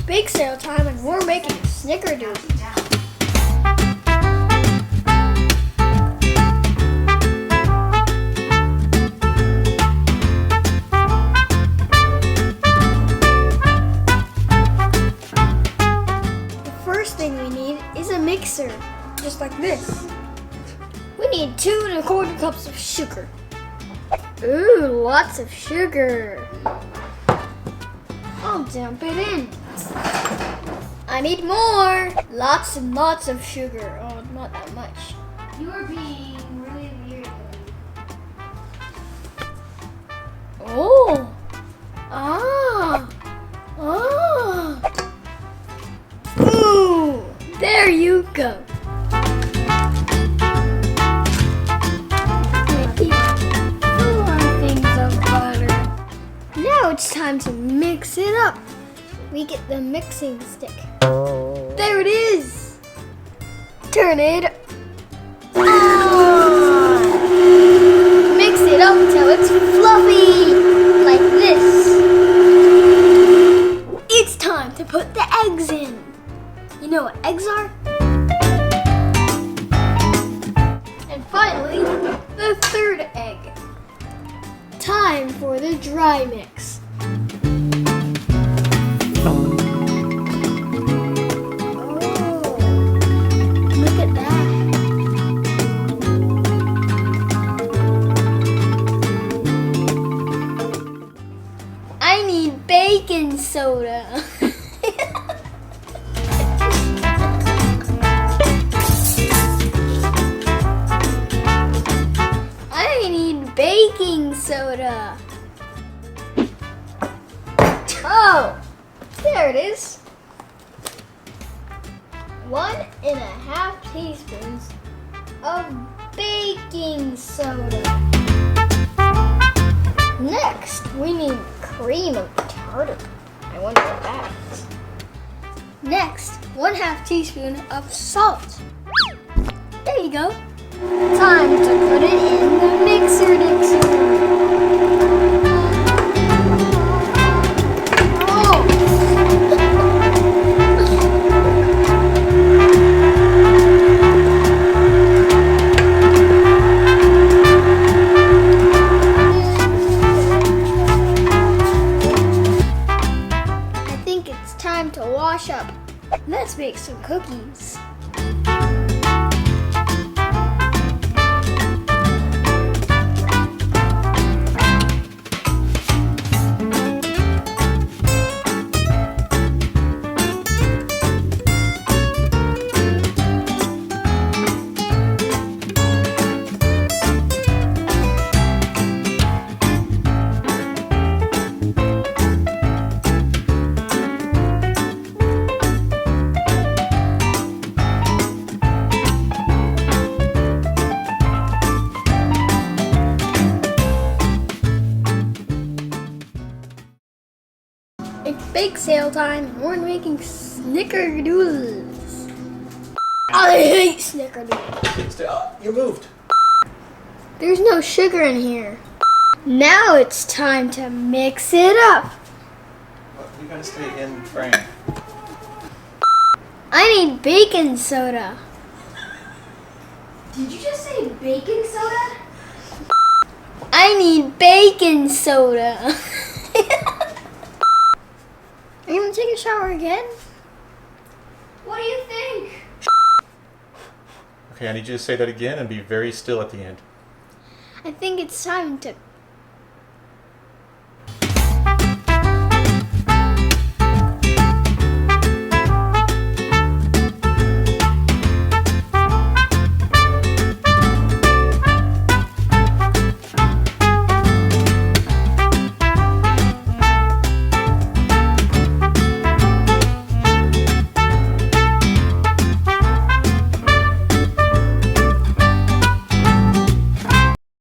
bake sale time and we're making snickerdoodles. The first thing we need is a mixer, just like this. We need 2 1/4 cups of sugar. Ooh, lots of sugar. I'll dump it in. I need more. Lots and lots of sugar. Oh, not that much. You are being really weird. Oh. Ah. Ah. Ooh, there you go. Now it's time to mix it up. We get the mixing stick. There it is. Turn it on. Mix it up till it's fluffy, like this. It's time to put the eggs in. You know what eggs are? And finally, the third egg. Time for the dry mix. Oh, look at that. I need baking soda. I need baking soda. Oh, there it is. 1½ teaspoons of baking soda. Next, we need cream of tartar. I wonder what that is. Next, 1/2 teaspoon of salt. There you go. Time to put it in the mixer. I think it's time to wash up. Let's make some cookies. It's bake sale time and we're making snickerdoodles. I hate snickerdoodles. You moved. There's no sugar in here. Now it's time to mix it up. You gotta stay in frame. I need baking soda. Did you just say baking soda? I need baking soda. Are you gonna take a shower again? What do you think? Okay, I need you to say that again and be very still at the end. I think it's time to